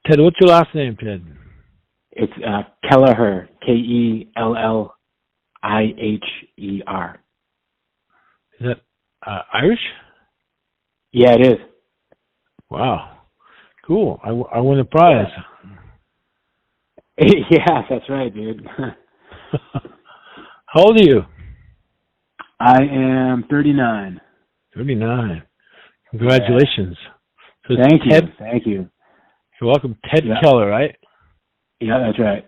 Ted, what's your last name, Ted? It's Kelliher, Kellihher. Is that Irish? Yeah, it is. Wow. Cool. I won a prize. Yeah, that's right, dude. How old are you? I am 39. 39. Congratulations. Yeah. So Thank you. You're welcome. Ted Kelliher, right? Yeah, that's right.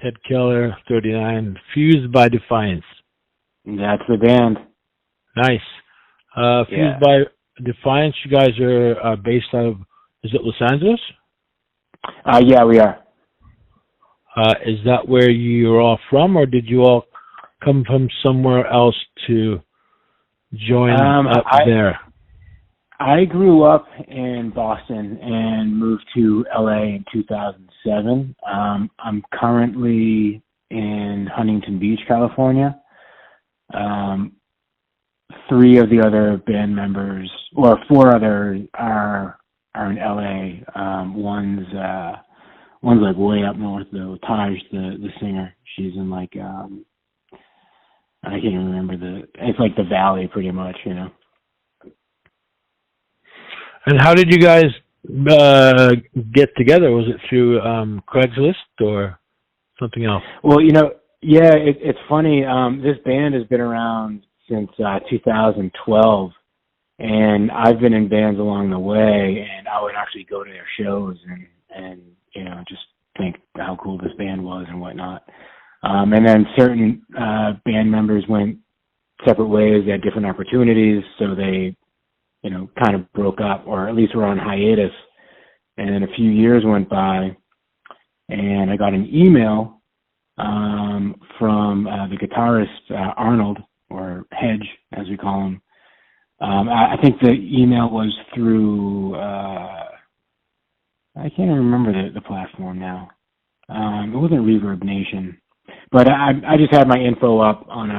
Ted Kelliher, 39. Fused by Defiance. That's the band. Nice. Fused by Defiance, you guys are based out of, is it Los Angeles? Yeah, we are. Is that where you're all from, or did you all come from somewhere else to join up there? I grew up in Boston and moved to LA in 2007. I'm currently in Huntington Beach, California. 3 of the other band members, or 4 others, are in LA. One's like way up north though. Taj, the singer, she's in like I can't even remember it's like the valley pretty much, you know. And how did you guys get together? Was it through Craigslist or something else? Well, you know, yeah, it's funny. This band has been around since 2012, and I've been in bands along the way, and I would actually go to their shows and you know, just think how cool this band was and whatnot. And then certain band members went separate ways. They had different opportunities, so they, you know, kind of broke up, or at least were on hiatus. And then a few years went by, and I got an email from the guitarist Arnold, or Hedge, as we call him. I think the email was through, I can't even remember the platform now. It wasn't Reverb Nation, but I just had my info up on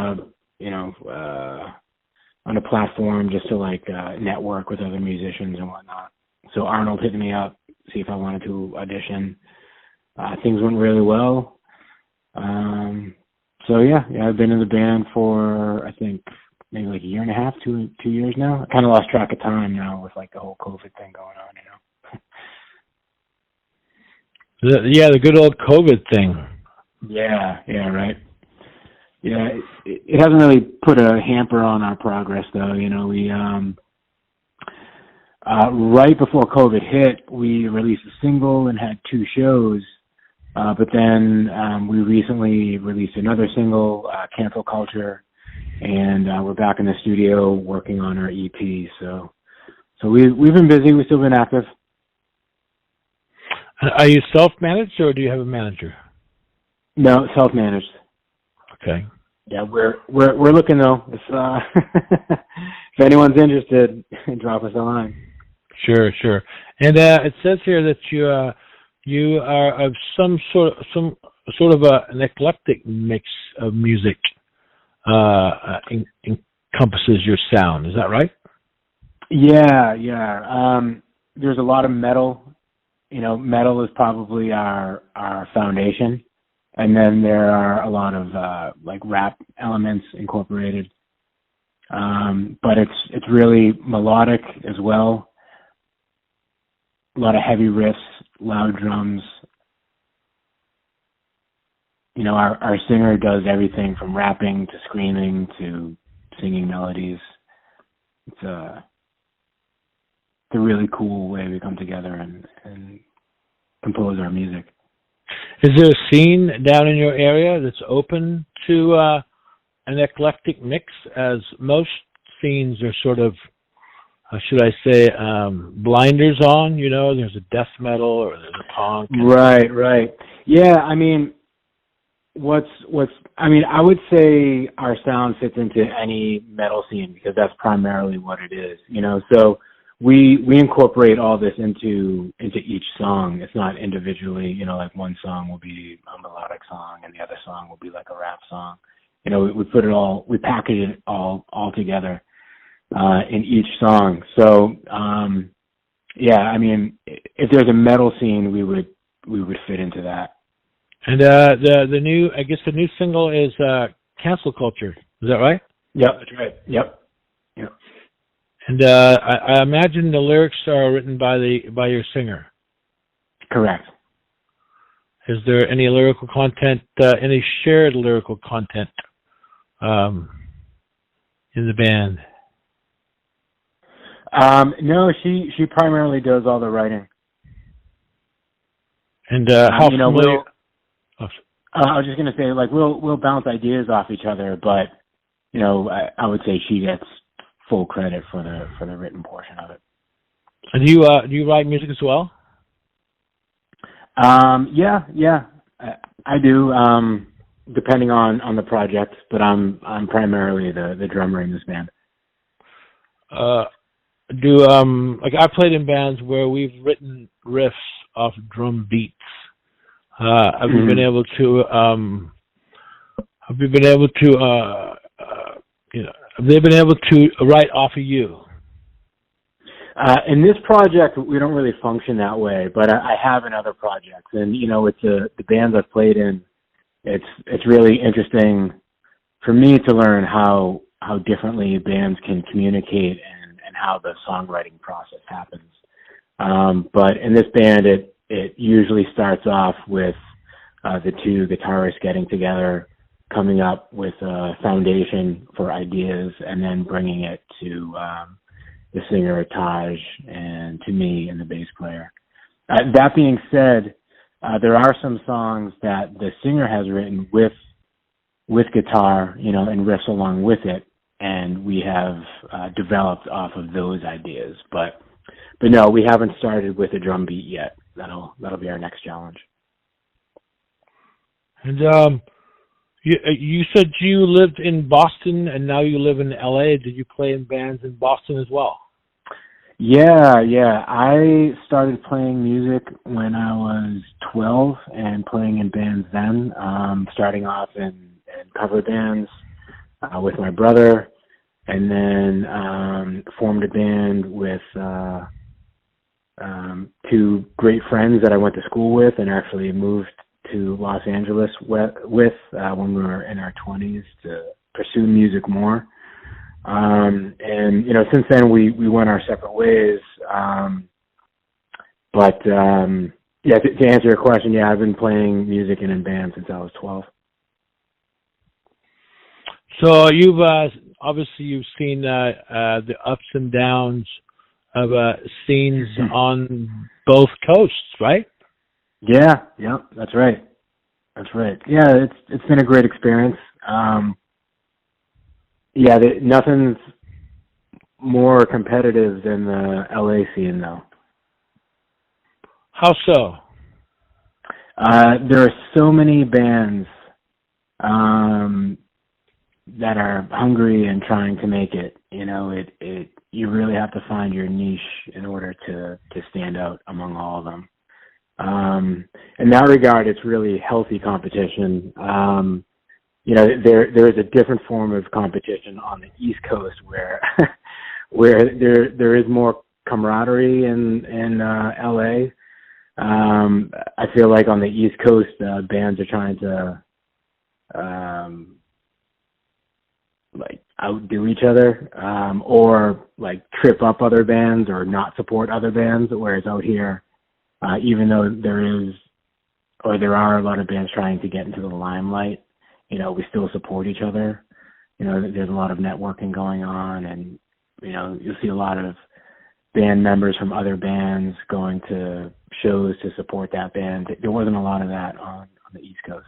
a platform just to like network with other musicians and whatnot. So Arnold hit me up, see if I wanted to audition. Things went really well. So yeah, I've been in the band for, I think, maybe like a year and a half, 2 years now. I kind of lost track of time now with like the whole COVID thing going on, you know. The good old COVID thing. Yeah, right. Yeah, it hasn't really put a hamper on our progress, though. You know, we right before COVID hit, we released a single and had 2 shows. But then we recently released another single, Cancel Culture, and we're back in the studio working on our EP. So we've been busy. We've still been active. Are you self-managed, or do you have a manager? No, self-managed. Okay. Yeah, we're looking though. If anyone's interested, drop us a line. Sure. And it says here that you are of some sort of an eclectic mix of music encompasses your sound. Is that right? Yeah. There's a lot of metal. You know, metal is probably our foundation. And then there are a lot of like rap elements incorporated, but it's really melodic as well. A lot of heavy riffs, loud drums. You know, our singer does everything from rapping to screaming to singing melodies. It's a really cool way we come together and compose our music. Is there a scene down in your area that's open to an eclectic mix, as most scenes are sort of, should I say, blinders on? You know, there's a death metal or there's a punk. Right. Yeah, I mean, I would say our sound fits into any metal scene because that's primarily what it is, you know. So we incorporate all this into each song. It's not individually, you know, like one song will be a melodic song and the other song will be like a rap song. You know, we package it all together in each song. So yeah, I mean, if there's a metal scene, we would fit into that. And the new, I guess the new single is Cancel Culture. Is that right? Yep, that's right. Yep. Yep. And I imagine the lyrics are written by your singer. Correct. Is there any lyrical content, any shared lyrical content in the band? No, she primarily does all the writing. And how you know, familiar? I was just gonna say, like, we'll bounce ideas off each other, but you know, I would say she gets full credit for the written portion of it. And do you write music as well? Yeah, I do. Depending on the project, but I'm primarily the drummer in this band. Like I played in bands where we've written riffs off drum beats. Have you been able to? Have you been able to? Have they been able to write off of you? In this project, we don't really function that way, but I have in other projects, and you know, it's the bands I've played in. It's really interesting for me to learn how differently bands can communicate and how the songwriting process happens. But in this band, it usually starts off with the two guitarists getting together, coming up with a foundation for ideas, and then bringing it to the singer Taj and to me and the bass player. That being said, there are some songs that the singer has written with guitar, you know, and riffs along with it, and we have developed off of those ideas. But no, we haven't started with a drum beat yet. That'll be our next challenge. And you said you lived in Boston and now you live in LA. Did you play in bands in Boston as well? Yeah. I started playing music when I was 12 and playing in bands then, starting off in cover bands with my brother, and then formed a band with two great friends that I went to school with and actually moved to Los Angeles with when we were in our 20s to pursue music more. And, you know, since then we went our separate ways. Yeah, to answer your question, yeah, I've been playing music and in bands since I was 12. So you've obviously you've seen the ups and downs of scenes on both coasts, right? Yeah, that's right. Yeah, it's been a great experience. Yeah, nothing's more competitive than the LA scene, though. How so? There are so many bands that are hungry and trying to make it. You know, you really have to find your niche in order to stand out among all of them. In that regard, it's really healthy competition. You know, there is a different form of competition on the East Coast where there is more camaraderie in LA. I feel like on the East Coast, bands are trying to like outdo each other, or like trip up other bands or not support other bands. Whereas out here, even though there are a lot of bands trying to get into the limelight, you know, we still support each other. You know, there's a lot of networking going on, and you know, you'll see a lot of band members from other bands going to shows to support that band. There wasn't a lot of that on the East Coast.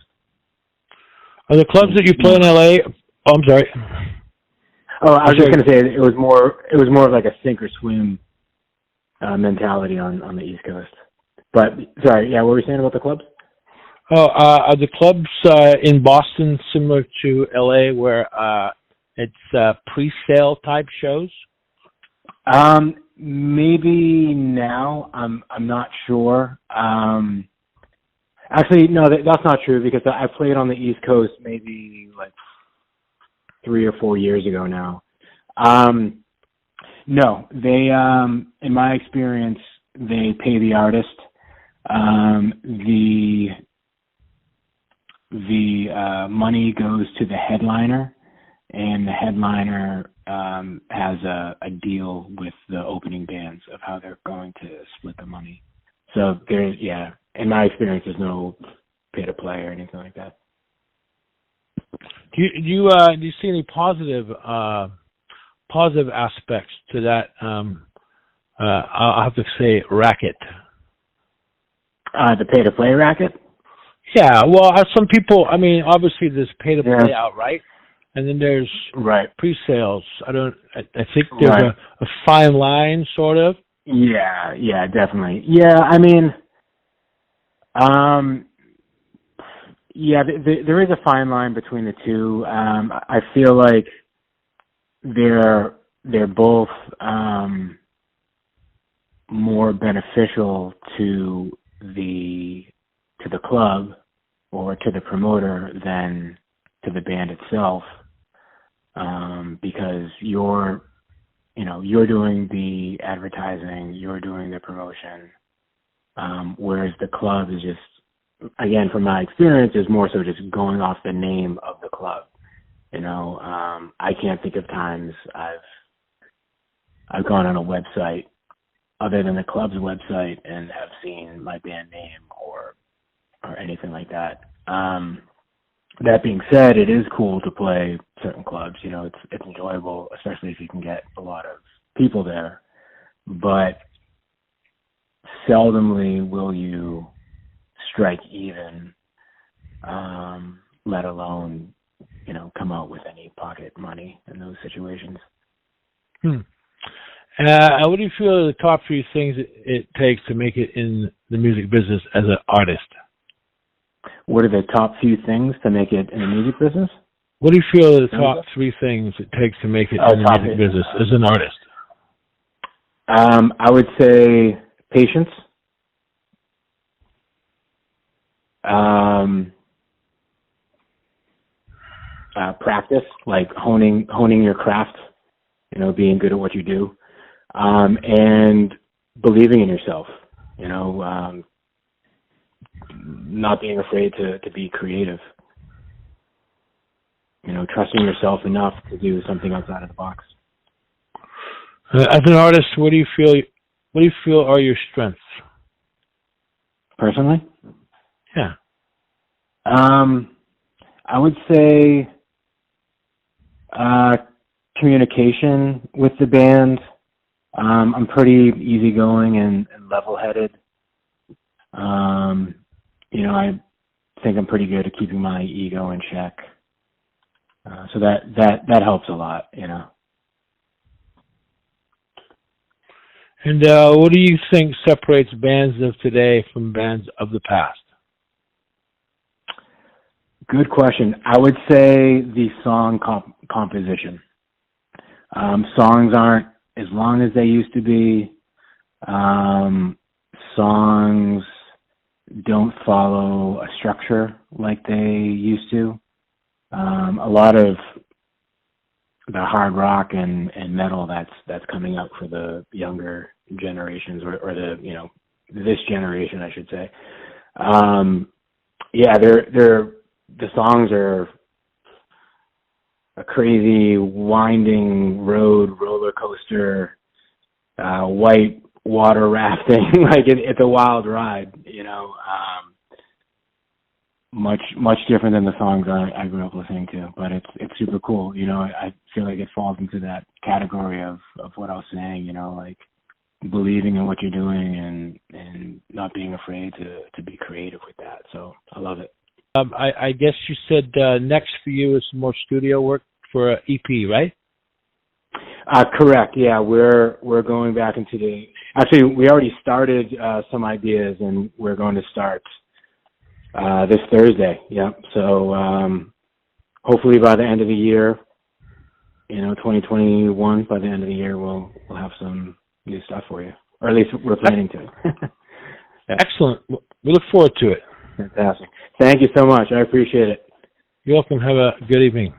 Are the clubs that you play in LA? Oh, I'm sorry. Oh, I was just going to say it was more of like a sink or swim mentality on the East Coast. But sorry, yeah, what were you saying about the clubs? Oh, are the clubs in Boston similar to LA, where it's pre-sale type shows? Maybe now. I'm not sure. Actually, no, that's not true because I played on the East Coast maybe like 3 or 4 years ago now. No, they, in my experience, they pay the artist. The money goes to the headliner, and the headliner has a deal with the opening bands of how they're going to split the money. So there's, in my experience, there's no pay to play or anything like that. Do you see any positive aspects to that? I'll have to say racket. The pay to play racket? Yeah, well, some people, I mean, obviously there's pay to play outright, and then there's pre-sales. I think there's a fine line, sort of. Yeah, definitely. Yeah, I mean, there is a fine line between the two. I feel like they're both more beneficial to the club or to the promoter than to the band itself, because you're doing the advertising, you're doing the promotion, whereas the club is just, again, from my experience, is more so just going off the name of the club. I can't think of times I've gone on a website other than the club's website and have seen my band name or anything like that. That being said, it is cool to play certain clubs. It's enjoyable, especially if you can get a lot of people there. But seldomly will you strike even, let alone, come out with any pocket money in those situations. What do you feel are the top 3 things it takes to make it in the music business as an artist? What are the top few things to make it in the music business? What do you feel are the top 3 things it takes to make it in the music business as an artist? I would say patience. Practice, like honing your craft, being good at what you do, and believing in yourself, not being afraid to be creative, trusting yourself enough to do something outside of the box. As an artist, what do you feel are your strengths? Personally? Yeah. I would say communication with the band. I'm pretty easygoing and level-headed. I think I'm pretty good at keeping my ego in check. So that helps a lot, And what do you think separates bands of today from bands of the past? Good question. I would say the song composition. Songs aren't as long as they used to be. Songs don't follow a structure like they used to. A lot of the hard rock and metal that's coming up for the younger generations or this generation, I should say. The songs are a crazy winding road roller coaster, white water rafting. Like it's a wild ride, much different than the songs I grew up listening to, but it's super cool. I feel like it falls into that category of what I was saying, like believing in what you're doing and not being afraid to be creative with that. So I love it. I guess you said next for you is some more studio work for an EP, right? Correct. Yeah, we're going back into actually we already started some ideas, and we're going to start this Thursday. Yeah. So hopefully by the end of the year, 2021, by the end of the year, we'll have some new stuff for you, or at least we're planning to. Yeah. Excellent. We look forward to it. Fantastic. Thank you so much. I appreciate it. You're welcome. Have a good evening.